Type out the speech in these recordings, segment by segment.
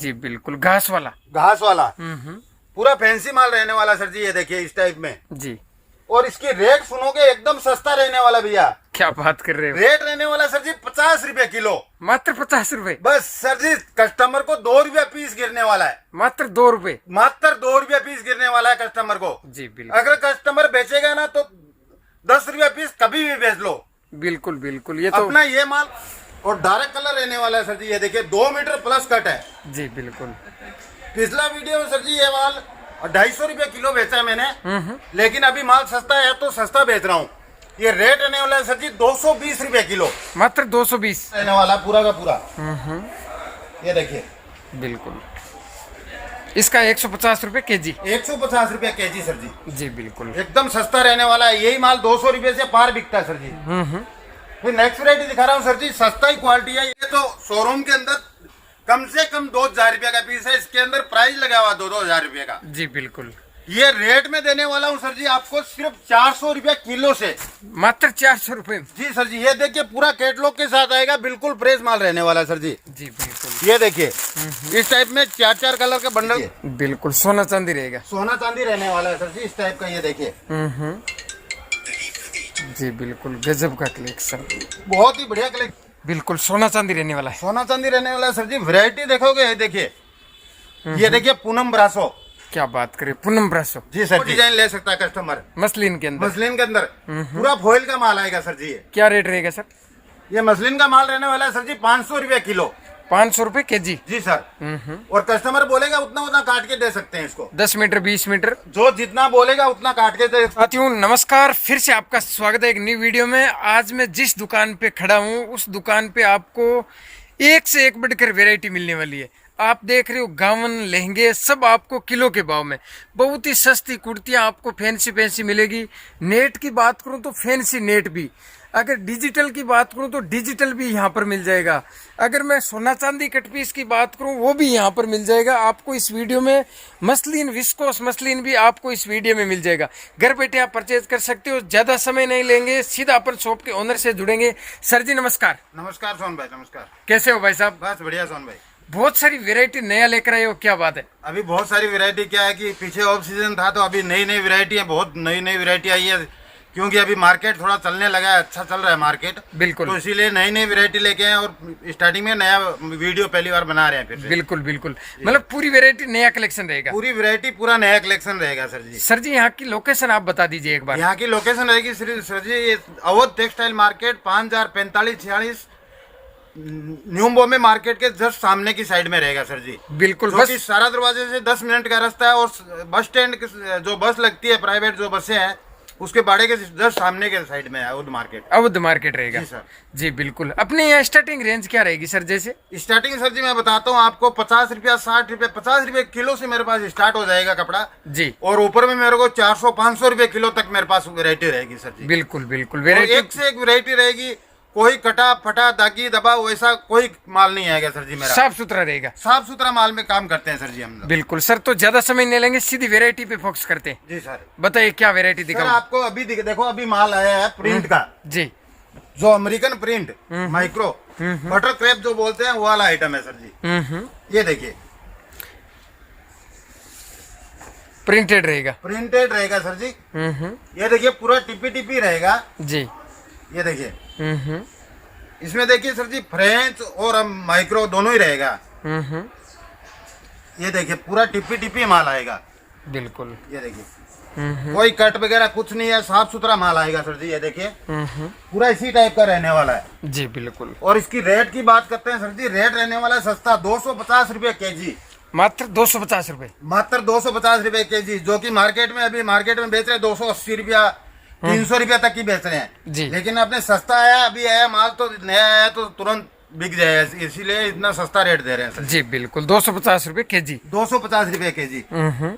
जी बिल्कुल, घास वाला। घास वाला पूरा फैंसी माल रहने वाला सर जी। ये देखिए इस टाइप में जी। और इसकी रेट सुनोगे एकदम सस्ता रहने वाला भैया। क्या बात कर रहे हो? रेट रहने वाला सर जी 50 रुपए किलो। मात्र 50 रुपए? बस सर जी कस्टमर को 2 रुपया पीस गिरने वाला है। मात्र 2 रुपए? मात्र 2 रुपया पीस गिरने वाला है कस्टमर को। जी बिल्कुल। अगर कस्टमर बेचेगा ना तो 10 रुपया पीस कभी भी बेच लो। बिल्कुल बिल्कुल, ये तो अपना ये माल और डायरेक्ट कलर रहने वाला है सर जी। ये देखिए 2 मीटर प्लस कट है। जी बिल्कुल। पिछला वीडियो में सर जी ये माल 250 रुपया किलो बेचा है मैंने, लेकिन अभी माल सस्ता है तो सस्ता बेच रहा हूँ। ये रेट रहने वाला है सर जी 220 रुपया किलो। मात्र 220 रहने वाला पूरा का पूरा। ये देखिए बिल्कुल। इसका 150 रुपए केजी? 150 रुपया केजी सर जी। जी बिल्कुल, एकदम सस्ता रहने वाला है। यही माल 200 रुपये से पार बिकता है सर जी। फिर नेक्स्ट वैरायटी दिखा रहा हूँ सर जी। सस्ता ही क्वालिटी है। ये तो शोरूम के अंदर कम से कम 2000 रुपया का पीस है। इसके अंदर प्राइस लगा हुआ 2-2000 रुपये का। जी बिल्कुल। ये रेट में देने वाला हूँ सर जी आपको सिर्फ 400 रुपया किलो से। मात्र 400 रुपए? जी सर जी। ये देखिए पूरा कैटलॉग के साथ आएगा। बिल्कुल फ्रेश माल रहने वाला है सर जी। जी बिल्कुल। ये देखिए इस टाइप में 4-4 कलर का बंडल। बिल्कुल सोना चांदी रहेगा। सोना चांदी रहने वाला है सर जी इस टाइप का। ये देखिए जी बिल्कुल, गजब का कलेक्शन। बहुत ही बढ़िया कलेक्शन। बिल्कुल सोना चांदी रहने वाला है। सोना चांदी रहने वाला है सर जी। वैरायटी देखोगे ये देखिए। ये देखिए पूनम ब्रासो। क्या बात करें, पूनम ब्रासो। जी सर। डिजाइन ले सकता है कस्टमर मसलिन के अंदर? मसलिन के अंदर पूरा फॉइल का माल आएगा सर जी। ये क्या रेट रहेगा सर? ये मसलिन का माल रहने वाला है सर जी 500 रुपया किलो। 500 रुपए केजी? जी सर। और कस्टमर बोलेगा उतना उतना काट के दे सकते हैं इसको। 10 मीटर 20 मीटर जो जितना बोलेगा उतना काट के दे। साथियों नमस्कार, फिर से आपका स्वागत है एक नई वीडियो में। आज मैं जिस दुकान पे खड़ा हूँ उस दुकान पे आपको एक से एक बढ़कर वैरायटी मिलने वाली है। आप देख रहे हो गावन लहंगे सब आपको किलो के भाव में। बहुत ही सस्ती कुर्तियां आपको फैंसी फैंसी मिलेगी। नेट की बात करूं तो फैंसी नेट भी। अगर डिजिटल की बात करूं तो डिजिटल भी यहाँ पर मिल जाएगा। अगर मैं सोना चांदी कट पीस की बात करूं वो भी यहाँ पर मिल जाएगा आपको इस वीडियो में। मसलिन विस्कोस मसलिन भी आपको इस वीडियो में मिल जाएगा। घर बैठे आप परचेज कर सकते हो। ज्यादा समय नहीं लेंगे, सीधा अपन शॉप के ओनर से जुड़ेंगे। सर जी नमस्कार। नमस्कार सोन भाई। नमस्कार। कैसे हो भाई साहब? बस बढ़िया सोन भाई। बहुत सारी वैरायटी नया लेकर आए हो, क्या बात है? अभी बहुत सारी वैरायटी। क्या है कि पीछे ऑफ सीजन था तो अभी नई नई वैरायटी है। बहुत नई नई वैरायटी आई है क्योंकि अभी मार्केट थोड़ा चलने लगा है। अच्छा चल रहा है मार्केट। बिल्कुल। तो इसीलिए नई नई वैरायटी लेके आए और स्टार्टिंग में नया वीडियो पहली बार बना रहे हैं फिर से। बिल्कुल बिल्कुल, मतलब पूरी वैरायटी नया कलेक्शन रहेगा? पूरी वैरायटी पूरा नया कलेक्शन रहेगा सर जी। सर जी यहाँ की लोकेशन आप बता दीजिए एक बार। यहाँ की लोकेशन रहेगी सर जी ये Awadh textile market 5045-46 new Bombay market के जस्ट सामने की साइड में रहेगा सर जी। बिल्कुल। बस सारा दरवाजे से 10 मिनट का रास्ता है। और बस स्टैंड जो बस लगती है प्राइवेट जो बसें हैं उसके बाड़े के जस्ट सामने के साइड में है अवध मार्केट। अवध मार्केट रहेगा जी सर। जी बिल्कुल। अपने यहाँ स्टार्टिंग रेंज क्या रहेगी सर? जैसे स्टार्टिंग सर जी मैं बताता हूँ आपको 50 रुपया 60 रुपये 50 रुपये किलो से मेरे पास स्टार्ट हो जाएगा कपड़ा जी। और ऊपर में मेरे को 400-500 रुपये किलो तक मेरे पास वैरायटी रहेगी सर जी। बिल्कुल बिल्कुल, वैरायटी एक से एक वैरायटी रहेगी। कोई कटा फटा दागी दबा वैसा कोई माल नहीं आएगा सर जी। मेरा साफ सुथरा रहेगा। साफ सुथरा माल में काम करते हैं सर जी हम लोग। बिल्कुल सर, तो ज्यादा समय नहीं लेंगे, सीधी वैरायटी पे फोकस करते हैं। जी सर। बताइए क्या वैरायटी सर दिखाऊं? आपको अभी देखो अभी माल आया है प्रिंट का जी। जो American print micro butter crepe जो बोलते हैं वो वाला आइटम है सर जी। ये देखिए प्रिंटेड रहेगा? प्रिंटेड रहेगा सर जी। ये देखिए पूरा टिपी टिपी रहेगा जी। ये देखिए इसमें देखिए सर जी फ्रेंच और माइक्रो दोनों ही रहेगा। ये देखिए पूरा टिपी टिपी माल आएगा। बिल्कुल। ये देखिए कोई कट वगैरह कुछ नहीं है। साफ सुथरा माल आएगा सर जी। ये देखिए पूरा इसी टाइप का रहने वाला है जी। बिल्कुल। और इसकी रेट की बात करते हैं सर जी। रेट रहने वाला है सस्ता 250 रुपये केजी। मात्र 250 रुपए? मात्र 250 रुपये केजी। जो कि मार्केट में अभी मार्केट में बेच रहे हैं 280 रुपया 300 रुपया तक की बेच रहे हैं जी। लेकिन अपने सस्ता आया अभी आया माल तो नया आया तो तुरंत बिक जाएगा इसीलिए इतना सस्ता रेट दे रहे हैं सर जी। बिल्कुल 250 रुपए केजी। 250 रुपये केजी।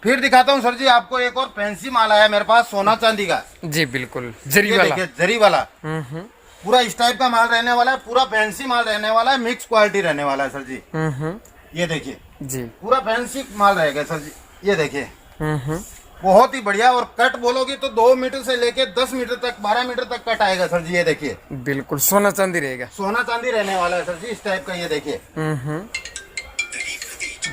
फिर दिखाता हूँ सर जी आपको एक और फैंसी माल आया मेरे पास सोना चांदी का। जी बिल्कुल, जरी ये वाला। देखिए जरी वाला पूरा इस टाइप का माल रहने वाला है। पूरा फैंसी माल रहने वाला है। मिक्स क्वालिटी रहने वाला है सर जी। ये देखिए जी पूरा फैंसी माल रहेगा सर जी। ये देखिए बहुत ही बढ़िया। और कट बोलोगे तो 2 मीटर से लेके 10 मीटर तक 12 मीटर तक कट आएगा सर जी। ये देखिए बिल्कुल सोना चांदी रहेगा। सोना चांदी रहने वाला है सर जी इस टाइप का। ये देखिए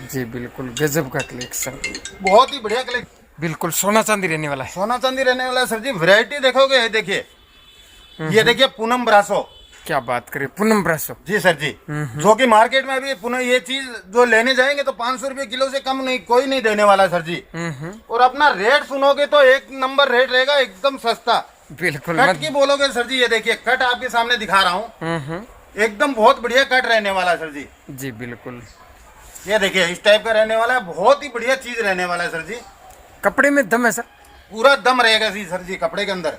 जी बिल्कुल गजब का कलेक्शन, बहुत ही बढ़िया कलेक्शन। बिल्कुल सोना चांदी रहने वाला है। सोना चांदी रहने वाला है सर जी। वैरायटी देखोगे, ये देखिए, ये देखिए पूनम ब्रासो। क्या बात करें, पूनम ब्रासो। जी सर जी। जो कि मार्केट में अभी पुनः ये चीज जो लेने जाएंगे तो 500 रुपए किलो से कम नहीं, कोई नहीं देने वाला सर जी। और अपना रेट सुनोगे तो एक नंबर रेट रहेगा, एकदम सस्ता। बिल्कुल कट की बोलोगे सर जी, ये देखिए कट आपके सामने दिखा रहा हूँ, एकदम बहुत बढ़िया कट रहने वाला है सर जी। जी बिल्कुल, ये देखिए इस टाइप का रहने वाला है, बहुत ही बढ़िया चीज रहने वाला है सर जी। कपड़े में दम है सर, पूरा दम रहेगा जी सर जी कपड़े के अंदर,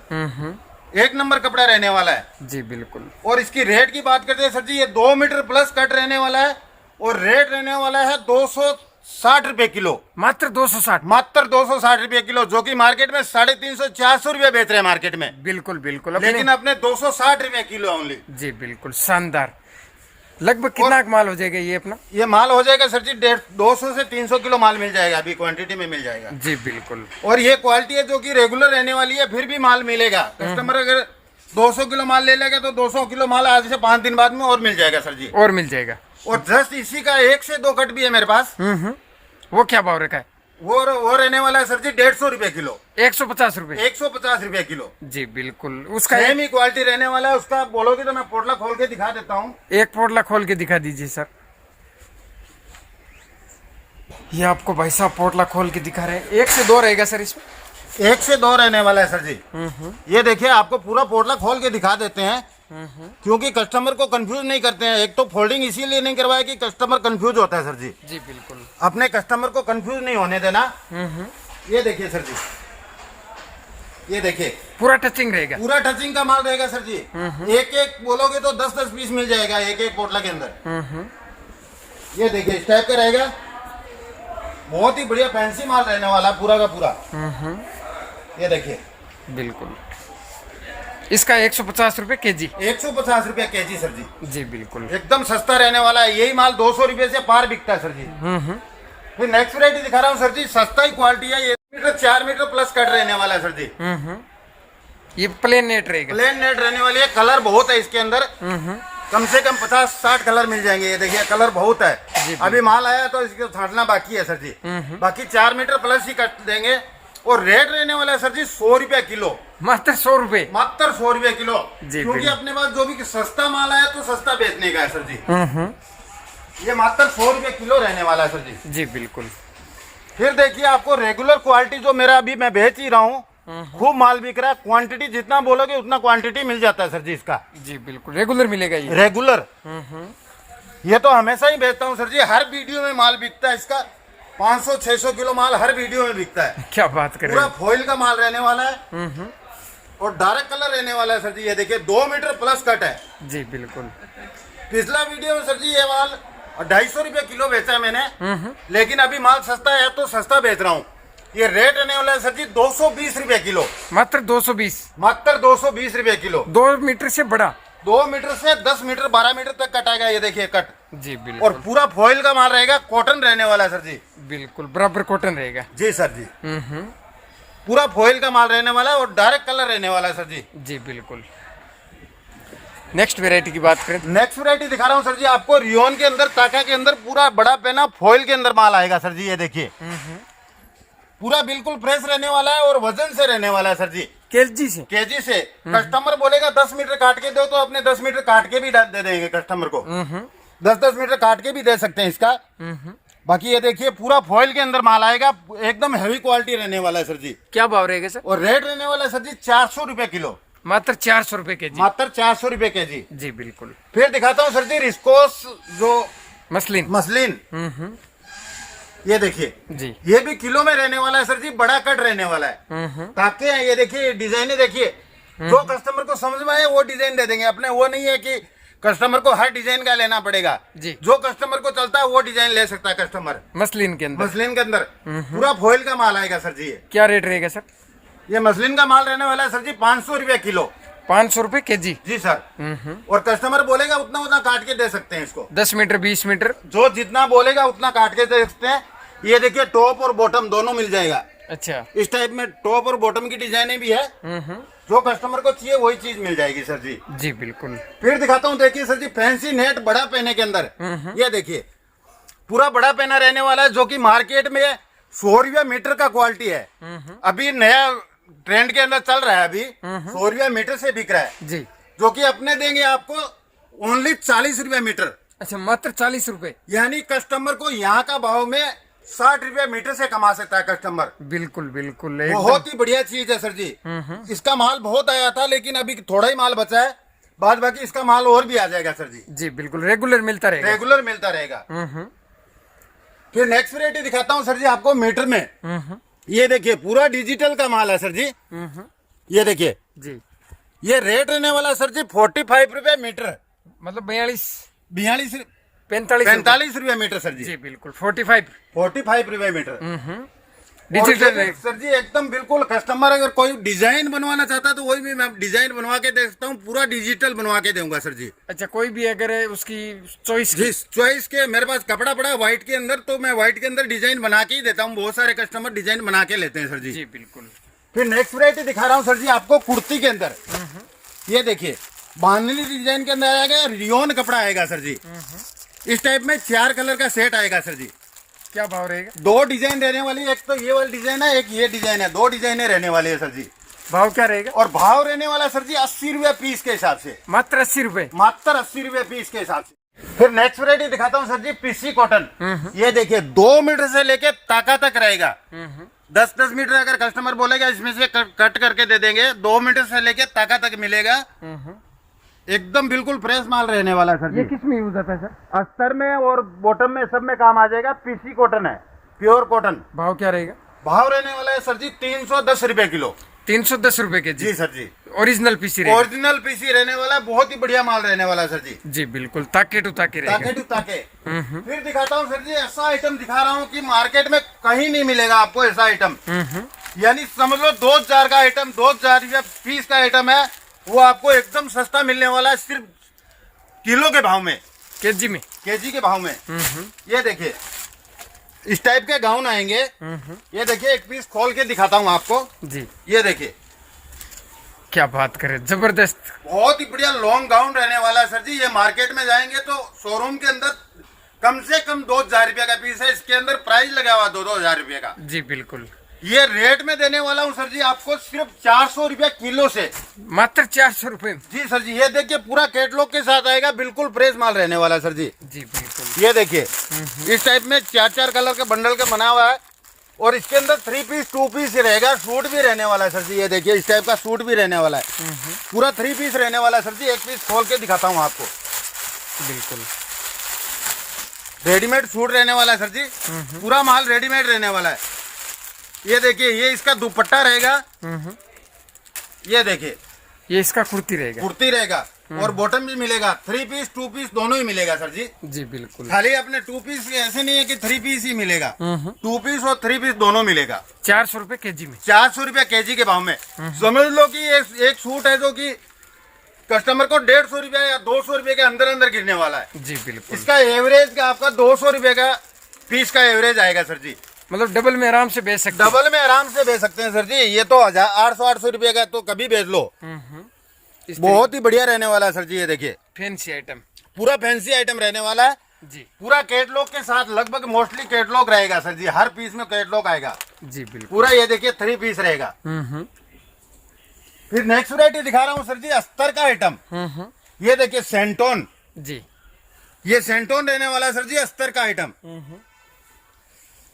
एक नंबर कपड़ा रहने वाला है। जी बिल्कुल। और इसकी रेट की बात करते हैं सर जी, ये 2 मीटर प्लस कट रहने वाला है और रेट रहने वाला है 260 रुपए किलो। मात्र 260, मात्र 260 रुपए किलो, जो कि मार्केट में 350-400 रुपए बेच रहे हैं मार्केट में। बिल्कुल बिल्कुल, लेकिन अपने 260 रुपए किलो ओनली। जी बिल्कुल शानदार। लगभग कितना माल हो जाएगा ये अपना? ये माल हो जाएगा सर जी 200 से 300 किलो माल मिल जाएगा, अभी क्वांटिटी में मिल जाएगा। जी बिल्कुल। और ये क्वालिटी है जो कि रेगुलर रहने वाली है, फिर भी माल मिलेगा। कस्टमर अगर 200 किलो माल ले लेगा तो 200 किलो माल आज से 5 दिन बाद में और मिल जाएगा सर जी। और मिल जाएगा। और जस्ट इसी का 1 से 2 कट भी है मेरे पास। वो क्या भाव रखा है? वो रहने वाला है सर जी 150 रुपए किलो। 150 रुपए। 150 रुपए किलो। जी बिल्कुल। उसका सेम ही क्वालिटी रहने वाला है। उसका बोलोगे तो मैं पोटला खोल के दिखा देता हूँ। एक पोटला खोल के दिखा दीजिए सर। ये आपको भाई साहब पोटला खोल के दिखा रहे हैं। 1 से 2 रहेगा सर इसमें? 1 से 2 रहने वाला है सर जी। ये देखिए आपको पूरा पोटला खोल के दिखा देते हैं, क्योंकि कस्टमर को कंफ्यूज नहीं करते हैं। एक तो फोल्डिंग इसीलिए नहीं करवाया कि कस्टमर कंफ्यूज होता है सर जी। जी बिल्कुल। अपने कस्टमर को कंफ्यूज नहीं होने देना। ये देखिए सर जी, ये देखिए पूरा टचिंग रहेगा। पूरा टचिंग का माल रहेगा सर जी। एक एक बोलोगे तो 10-10 पीस मिल जाएगा एक एक पोटला के अंदर। ये देखिए इस टाइप का रहेगा, बहुत ही बढ़िया फैंसी माल रहने वाला पूरा का पूरा। ये देखिए बिल्कुल। इसका 150 रुपए केजी। 150 रुपए केजी सर जी। जी बिल्कुल, एकदम सस्ता रहने वाला है। यही माल 200 रुपए से पार बिकता है सर जी। फिर नेक्स्ट वैरायटी दिखा रहा हूँ सर जी, सस्ता ही क्वालिटी है। ये 4 मीटर प्लस कट रहने वाला है सर जी। ये प्लेन नेट रहेगा। प्लेन नेट रहने वाली है। कलर बहुत है इसके अंदर, कम से कम 50-60 कलर मिल जाएंगे। ये देखिए कलर बहुत है। अभी माल आया तो इसको छाटना बाकी है सर जी। बाकी 4 मीटर प्लस ही कट देंगे। और रेट रहने वाला है सर जी 100 रुपए किलो। मात्र 100 रुपए। मात्र 100 रुपए किलो। जी, क्योंकि अपने पास जो भी सस्ता माल आया तो सस्ता बेचने का है सर जी। ये मात्र 100 रुपए किलो रहने वाला है सर जी। जी बिल्कुल। फिर देखिए आपको रेगुलर क्वालिटी जो मेरा अभी मैं बेच ही रहा हूँ, खूब माल बिक रहा है। क्वांटिटी जितना बोलोगे उतना क्वांटिटी मिल जाता है सर जी इसका। जी बिल्कुल, रेगुलर मिलेगा ये। रेगुलर। ये तो हमेशा ही बेचता हूँ सर जी। हर वीडियो में माल बिकता है इसका। 500-600 किलो माल हर वीडियो में बिकता है। क्या बात करें। पूरा फॉइल का माल रहने वाला है और डार्क कलर रहने वाला है सर जी। ये देखिए 2 मीटर प्लस कट है। जी बिल्कुल। पिछला वीडियो में सर जी ये माल 250 रुपए किलो बेचा है मैंने, लेकिन अभी माल सस्ता है तो सस्ता बेच रहा हूँ। ये रेट रहने वाला है सर जी 220 रुपए किलो। मात्र 220। मात्र 220 रुपए किलो। 2 मीटर से बड़ा। 2 मीटर से 10 मीटर 12 मीटर तक कट आएगा। ये देखिए कट। जी बिल्कुल। और पूरा फॉइल का माल रहेगा, कॉटन रहने वाला है सर जी। बिल्कुल बराबर कॉटन रहेगा। जी सर जी। पूरा फॉइल का माल रहने वाला है और डायरेक्ट कलर रहने वाला है सर जी। जी बिल्कुल। नेक्स्ट वेरायटी की बात करें। नेक्स्ट वैरायटी दिखा रहा हूँ सर जी आपको। रियोन के अंदर, ताका के अंदर पूरा बड़ा पेना फॉइल के अंदर माल आएगा सर जी। ये देखिए पूरा बिल्कुल फ्रेश रहने वाला है और वजन से रहने वाला है सर जी। केजी से। केजी से। कस्टमर बोलेगा 10 मीटर काट के दो तो अपने 10 मीटर काट के भी दे देंगे कस्टमर को। 10-10 मीटर काट के भी दे सकते हैं इसका। बाकी ये देखिए पूरा फॉइल के अंदर माल आएगा, एकदम हैवी क्वालिटी रहने वाला है सर जी। क्या भाव रहेगा सर? और रेट रहने वाला है सर जी 400 रुपए किलो। मात्र 400 रुपए केजी। मात्र 400 रुपए केजी। जी बिल्कुल। फिर दिखाता हूँ सर जी रिस्कोस जो मसलिन। ये देखिए जी, ये भी किलो में रहने वाला है सर जी। बड़ा कट रहने वाला है। ताकि ये देखिए डिजाइन देखिए, जो कस्टमर को समझ में आए वो डिजाइन दे देंगे। अपने वो नहीं है कि कस्टमर को हर डिजाइन का लेना पड़ेगा जी। जो कस्टमर को चलता है वो डिजाइन ले सकता है कस्टमर। मसलिन के अंदर। मसलिन के अंदर पूरा फॉइल का माल आएगा सर जी। क्या रेट रहेगा सर? ये मसलिन का माल रहने वाला है सर जी 500 रुपए किलो। 500 रुपए केजी। जी सर। और कस्टमर बोलेगा उतना उतना काट के दे सकते हैं इसको। 10 मीटर 20 मीटर जो जितना बोलेगा उतना काट के दे सकते हैं। ये देखिए टॉप और बॉटम दोनों मिल जाएगा। अच्छा, इस टाइप में टॉप और बॉटम की डिजाइने भी है। जो कस्टमर को चाहिए वही चीज मिल जाएगी सर जी। जी बिल्कुल। फिर दिखाता हूँ, देखिए सर जी फैंसी नेट बड़ा पहने के अंदर। ये देखिए पूरा बड़ा पेना रहने वाला है, जो कि मार्केट में 100 रुपया मीटर का क्वालिटी है। अभी नया ट्रेंड के अंदर चल रहा है, अभी 100 रुपया मीटर से बिक रहा है जी। जो कि अपने देंगे आपको ओनली 40 रुपया मीटर। अच्छा, मात्र 40 रुपए। यानी कस्टमर को यहाँ का भाव में 60 रुपया मीटर से कमा सकता है कस्टमर। बिल्कुल बिल्कुल, बहुत ही बढ़िया चीज है सर जी। इसका माल बहुत आया था, लेकिन अभी थोड़ा ही माल बचा है, बाद बाकी इसका माल और भी आ जाएगा सर जी। जी बिल्कुल, रेगुलर मिलता रहेगा। रेगुलर मिलता रहेगा। फिर नेक्स्ट वैरायटी दिखाता हूँ सर जी आपको मीटर में। ये देखिए पूरा डिजिटल का माल है सर जी। ये देखिए जी, ये रेट रहने वाला सर जी 45 रुपया मीटर, मतलब 42 42 45 रुपया मीटर सर जी। जी बिल्कुल, 45 रुपया मीटर डिजिटल रेट। सर जी एकदम बिल्कुल। कस्टमर अगर कोई डिजाइन बनवाना चाहता है तो वही भी मैं डिजाइन बनवा के दे सकता हूँ, पूरा डिजिटल बनवा के दूंगा सर जी। अच्छा, कोई भी अगर उसकी चॉइस जिस चॉइस के मेरे पास कपड़ा पड़ा है व्हाइट के अंदर, तो मैं व्हाइट के अंदर डिजाइन बना के ही देता हूँ। बहुत सारे कस्टमर डिजाइन बना के लेते हैं सर जी। जी बिल्कुल। फिर नेक्स्ट वैरायटी दिखा रहा हूँ सर जी आपको कुर्ती के अंदर। ये देखिए बांधनी डिजाइन के अंदर आएगा, रियोन कपड़ा आएगा सर जी। इस टाइप में 4 कलर का सेट आएगा सर जी। क्या भाव रहेगा? 2 डिजाइन रहने वाली है, एक तो ये वाली डिजाइन है, एक ये डिजाइन है, 2 डिजाइने रहने वाली है सर जी। भाव क्या रहेगा? और भाव रहने वाला सर जी 80 रुपया पीस के हिसाब से। मात्र 80 रुपए। मात्र 80 रुपया पीस के हिसाब से। फिर नेक्स्ट वैरायटी दिखाता हूँ सर जी पीसी कॉटन। ये देखिए 2 मीटर से लेके ताका तक रहेगा। 10-10 मीटर अगर कस्टमर बोलेगा इसमें से कट करके दे देंगे। 2 मीटर से लेके ताका तक मिलेगा। एकदम बिल्कुल फ्रेश माल रहने वाला है सर जी। ये किस में यूज होता है सर? अस्तर में और बॉटम में सब में काम आ जाएगा। पीसी कॉटन है, प्योर कॉटन। भाव क्या रहेगा? भाव रहने वाला है सर जी 310 रुपए किलो। 310 रुपए के जी सर जी। ओरिजिनल पीसी रहेगा। ओरिजिनल पीसी रहने वाला है, बहुत ही बढ़िया माल रहने वाला है सर जी। जी बिल्कुल, ताके टू ताके रहेगा। ताके टू ताके। फिर दिखाता हूँ सर जी ऐसा आइटम दिखा रहा हूँ कि मार्केट में कहीं नहीं मिलेगा आपको ऐसा आइटम। यानी समझ लो 2000 का आइटम, 2000 रुपया पीस का आइटम है, वो आपको एकदम सस्ता मिलने वाला है, सिर्फ किलो के भाव में, केजी में, केजी के भाव में। ये देखिए इस टाइप के गाउन आएंगे। ये देखिए एक पीस खोल के दिखाता हूँ आपको जी। ये देखिए क्या बात करें, जबरदस्त। बहुत ही बढ़िया लॉन्ग गाउन रहने वाला है सर जी। ये मार्केट में जाएंगे तो शोरूम के अंदर कम से कम 2000 रुपया का पीस है। इसके अंदर प्राइस लगा हुआ 2-2 हजार रुपये का। जी बिल्कुल। ये रेट में देने वाला हूँ सर जी आपको सिर्फ 400 रुपया किलो से। मात्र 400 रुपए। जी सर जी। ये देखिए पूरा कैटलॉग के साथ आएगा, बिल्कुल फ्रेश माल रहने वाला है सर जी। जी बिल्कुल। ये देखिए इस टाइप में 4-4 कलर के बंडल का बना हुआ है, और इसके अंदर 3 पीस 2 पीस रहेगा। सूट भी रहने वाला है सर जी। ये देखिए इस टाइप का सूट भी रहने वाला है, पूरा 3 पीस रहने वाला है सर जी। एक पीस खोल के दिखाता हूँ आपको। बिल्कुल रेडीमेड सूट रहने वाला है सर जी। पूरा माल रेडीमेड रहने वाला है। ये देखिए ये इसका दुपट्टा रहेगा। ये देखिए ये इसका कुर्ती रहेगा। कुर्ती रहेगा और बॉटम भी मिलेगा। 3 पीस 2 पीस दोनों ही मिलेगा सर जी। जी बिल्कुल। खाली अपने 2 पीस ऐसे नहीं है कि 3 पीस ही मिलेगा। 2 पीस और 3 पीस दोनों मिलेगा। 400 रुपए केजी में। 400 रुपया केजी के भाव में। समझ लो कि एक सूट है जो कि कस्टमर को 150 रुपया या 200 रुपये के अंदर अंदर गिरने वाला है। जी बिल्कुल। इसका एवरेज का आपका 200 रुपये का पीस का एवरेज आएगा सर जी। मतलब डबल में आराम से बेच सकते हैं। डबल में आराम से बेच सकते हैं सर जी। ये तो 800 रुपये का तो कभी बेच लो। बहुत ही बढ़िया रहने वाला है सर जी। ये देखिए फैंसी आइटम, पूरा फैंसी आइटम रहने वाला है जी। पूरा कैटलॉग के साथ, लगभग मोस्टली कैटलॉग रहेगा सर जी। हर पीस में कैटलॉग आएगा जी बिल्कुल। पूरा। ये देखिए 3 पीस रहेगा। फिर नेक्स्ट वैरायटी दिखा रहा हूँ सर जी अस्तर का आइटम। ये देखिए सेंटोन जी। ये सेंटोन रहने वाला है सर जी अस्तर का आइटम।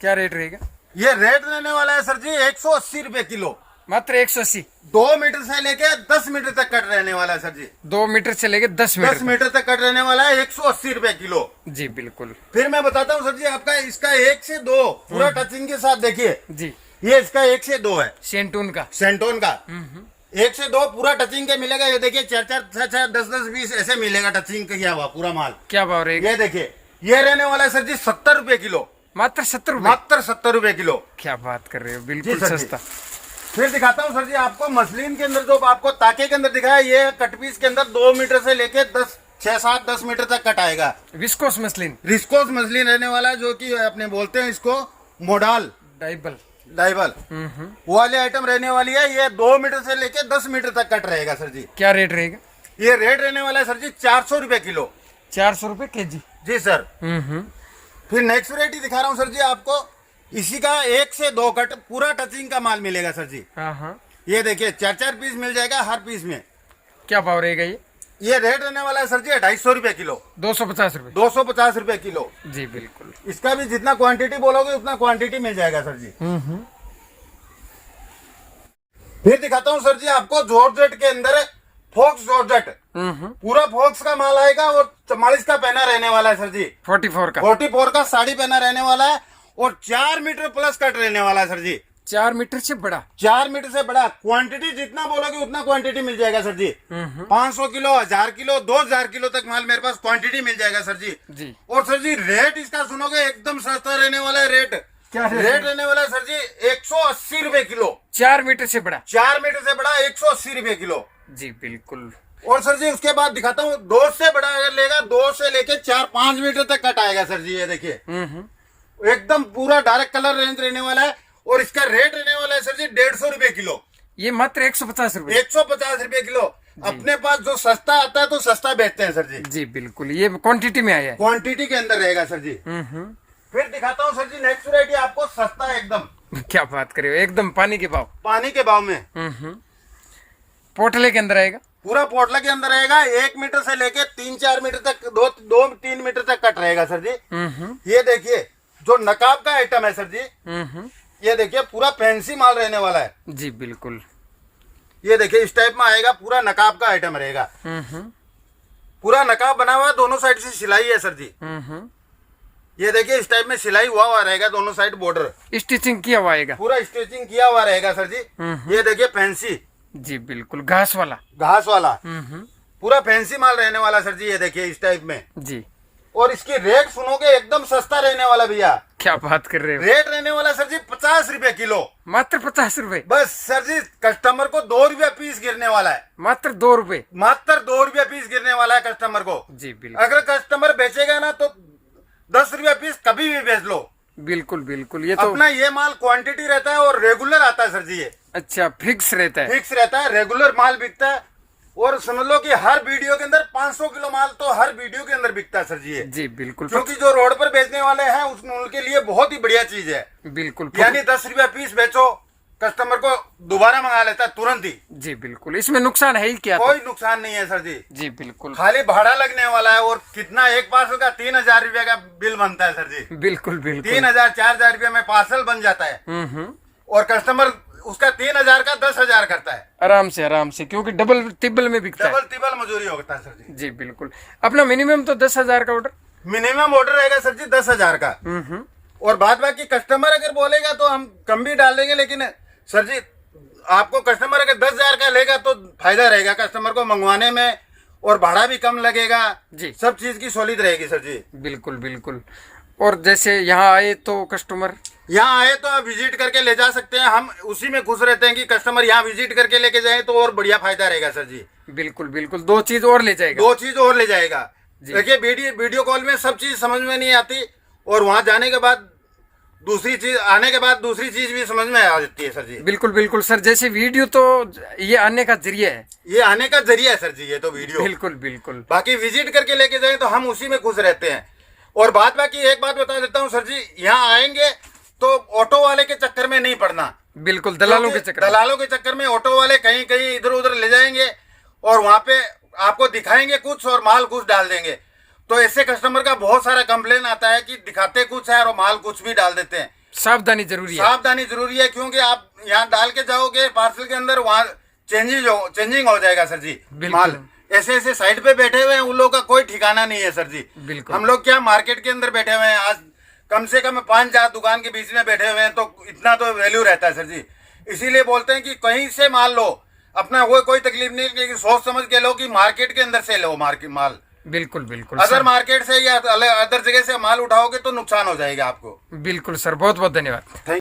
क्या रेट रहेगा? ये रेट रहने वाला है सर जी 180 रुपए किलो। मात्र 180। 2 मीटर से लेके 10 मीटर तक कट रहने वाला है सर जी। 2 मीटर से लेके 10 मीटर 10 मीटर तक कट रहने वाला है, 180 रुपए किलो। जी बिल्कुल। फिर मैं बताता हूँ सर जी आपका इसका 1 से 2 पूरा टचिंग के साथ देखिए। जी ये इसका 1 से 2 है सेंटून का। सेंटोन का 1 से 2 पूरा टचिंग के मिलेगा। ये देखिए 4-4 6-6 10-10 20 ऐसे मिलेगा टचिंग का किया हुआ पूरा माल। क्या भाव रहेगा? ये देखिए ये रहने वाला है सर जी 70 रुपए किलो। मात्र 70 रुपए। मात्र 70 रुपए किलो। क्या बात कर रहे हो, जी बिल्कुल सर जी। सस्ता। फिर दिखाता हूँ सर जी आपको मसलिन के अंदर, जो आपको ताके के अंदर दिखाया, ये कट पीस के अंदर 2 मीटर से लेके 6-7-10 मीटर तक कट आएगा। विस्कोस मसलिन, रिस्कोस मसलिन रहने वाला है, जो कि अपने बोलते हैं इसको मोडाल डाइबल वो वाले आइटम रहने वाली है। ये 2 मीटर से लेके 10 मीटर तक कट रहेगा सर जी। क्या रेट रहेगा? ये रेट रहने वाला है सर जी 400 रुपए किलो। 400 रुपए केजी। जी सर। फिर नेक्स्ट वैरायटी दिखा रहा हूँ सर जी आपको। इसी का 1 से 2 कट पूरा टचिंग का माल मिलेगा सर जी। हाँ हाँ, ये देखिए 4-4 पीस मिल जाएगा हर पीस में। क्या भाव रहेगा ये रेट रहने वाला है सर जी 250 रुपए किलो। 250 रुपए। 250 रुपए किलो जी बिल्कुल। इसका भी जितना क्वांटिटी बोलोगे उतना क्वांटिटी मिल जाएगा सर जी। फिर दिखाता हूँ सर जी आपको जॉर्जेट के अंदर फॉक्स जॉर्जेट। पूरा फॉक्स का माल आएगा और 44 का पहना रहने वाला है सर जी। 44 का 44 का साड़ी पहना रहने वाला है और 4 मीटर प्लस कट रहने वाला है सर जी। 4 मीटर से बड़ा। 4 मीटर से बड़ा। क्वांटिटी जितना बोलोगे उतना क्वांटिटी मिल जाएगा सर जी। 500 किलो 1000 किलो 2000 किलो तक माल मेरे पास क्वांटिटी मिल जाएगा सर जी। जी। और सर जी रेट इसका सुनोगे एकदम सस्ता रहने वाला है। रेट क्या रेट रहने वाला है सर जी 180 रुपए किलो। 4 मीटर से बड़ा। 4 मीटर से बड़ा 180 रुपए किलो। जी बिल्कुल। और सर जी उसके बाद दिखाता हूँ 2 से बड़ा अगर लेगा 2 से लेके 4-5 मीटर तक कट आएगा सर जी। ये देखिए एकदम पूरा डायरेक्ट कलर रेंज रहने वाला है और इसका रेट रहने वाला है सर जी 150 रुपए किलो। ये मात्र 150 रुपए। 150 रुपए किलो। अपने पास जो सस्ता आता है तो सस्ता बेचते हैं सर जी। जी बिल्कुल, ये क्वांटिटी में आया है। क्वांटिटी के अंदर रहेगा सर जी। फिर दिखाता हूँ सर जी नेक्स्ट वैरायटी आपको सस्ता एकदम। क्या बात कर रहे हो, एकदम पानी के भाव। पानी के भाव में पोटले के अंदर आएगा। पूरा पोटला के अंदर रहेगा। 1 मीटर से लेके 3-4 मीटर तक 2-3 मीटर तक कट रहेगा सर जी। ये देखिए जो नकाब का आइटम है सर जी। ये देखिए पूरा फैंसी माल रहने वाला है। जी बिल्कुल। ये देखिए इस टाइप में आएगा। पूरा नकाब का आइटम रहेगा। पूरा नकाब बना हुआ है। दोनों साइड से सिलाई है सर जी। ये देखिए इस टाइप में सिलाई हुआ रहेगा। दोनों साइड बॉर्डर स्टिचिंग किया हुआ आएगा। पूरा स्टिचिंग किया हुआ रहेगा सर जी। ये देखिए फैंसी। जी बिल्कुल, घास वाला। घास वाला पूरा फैंसी माल रहने वाला सर जी। ये देखिए इस टाइप में। जी। और इसकी रेट सुनोगे एकदम सस्ता रहने वाला भैया। क्या बात कर रहे हो। रेट रहने वाला सर जी 50 रुपए किलो। मात्र 50 रुपए। बस सर जी कस्टमर को 2 रुपया पीस गिरने वाला है। मात्र 2 रुपए। मात्र 2 रुपया पीस गिरने वाला है कस्टमर को। जी बिल्कुल। अगर कस्टमर बेचेगा ना तो 10 रुपया पीस कभी भी बेच लो। बिल्कुल बिल्कुल। ये तो अपना ये माल क्वांटिटी रहता है और रेगुलर आता है सर जी। ये अच्छा फिक्स रहता है। फिक्स रहता है। रेगुलर माल बिकता है। और समझ लो कि हर वीडियो के अंदर 500 किलो माल तो हर वीडियो के अंदर बिकता है सर जी। जी बिल्कुल। क्योंकि जो रोड पर बेचने वाले हैं उनके लिए बहुत ही बढ़िया चीज है। बिल्कुल। यानी 10 रुपया पीस बेचो कस्टमर को दोबारा मंगा लेता है तुरंत ही। जी बिल्कुल, इसमें नुकसान है ही क्या। कोई नुकसान नहीं है सर जी। जी बिल्कुल। खाली भाड़ा लगने वाला है। और कितना एक पार्सल का 3000 रुपया का बिल बनता है सर जी। बिल्कुल बिल्कुल। 3000-4000 रुपया में पार्सल बन जाता है। और कस्टमर उसका 3000 का 10,000 करता है आराम से, क्योंकि डबल तिब्बल में बिकता है। डबल तिब्बल मजूरी होता है सर जी। जी बिल्कुल। अपना मिनिमम तो 10,000 का ऑर्डर। मिनिमम ऑर्डर रहेगा सर जी 10,000 का। और बाद बाकी कस्टमर अगर बोलेगा तो हम कम भी डाल देंगे। लेकिन सर जी आपको कस्टमर अगर 10,000 का लेगा तो फायदा रहेगा कस्टमर को मंगवाने में। और भाड़ा भी कम लगेगा। जी। सब चीज की सॉलिड रहेगी सर जी। बिल्कुल बिल्कुल। और जैसे यहाँ आए तो कस्टमर यहाँ आए तो आप विजिट करके ले जा सकते हैं। हम उसी में खुश रहते हैं कि कस्टमर यहाँ विजिट करके लेके जाए तो और बढ़िया फायदा रहेगा सर जी। बिल्कुल बिल्कुल। 2 चीज और ले जाएगा। 2 चीज और ले जाएगा। देखिए वीडियो कॉल में सब चीज समझ में नहीं आती और वहां जाने के बाद दूसरी चीज आने के बाद दूसरी चीज भी समझ में आ जाती है सर जी। बिल्कुल बिल्कुल सर। जैसे वीडियो तो ये आने का जरिया है। ये आने का जरिया है सर जी। ये तो वीडियो बिल्कुल बिल्कुल। बाकी विजिट करके लेके जाए तो हम उसी में खुश रहते हैं। और बाकी एक बात बता देता हूँ सर जी। यहाँ आएंगे तो ऑटो वाले के चक्कर में नहीं पड़ना। बिल्कुल, दलालों के चक्कर में ऑटो वाले कहीं कहीं इधर उधर ले जाएंगे और वहां पे आपको दिखाएंगे कुछ और माल कुछ डाल देंगे। तो ऐसे कस्टमर का बहुत सारा कंप्लेन आता है कि दिखाते कुछ है और माल कुछ भी डाल देते हैं। सावधानी जरूरी है। सावधानी जरूरी है क्योंकि आप यहाँ डाल के जाओगे पार्सल के अंदर वहाँ चेंजिंग हो जाएगा सर जी। माल ऐसे साइड पे बैठे हुए हैं उन लोगों का कोई ठिकाना नहीं है सर जी। बिल्कुल। हम लोग क्या मार्केट के अंदर बैठे हुए हैं। आज कम से कम 5-4 दुकान के बीच में बैठे हुए हैं तो इतना तो वैल्यू रहता है सर जी। इसीलिए बोलते हैं कि कहीं से माल लो अपना वो कोई तकलीफ नहीं, लेकिन सोच समझ के लो कि मार्केट के अंदर से लो माल। बिल्कुल बिल्कुल। अदर मार्केट से या अदर जगह से माल उठाओगे तो नुकसान हो जाएगा आपको। बिल्कुल सर, बहुत बहुत धन्यवाद।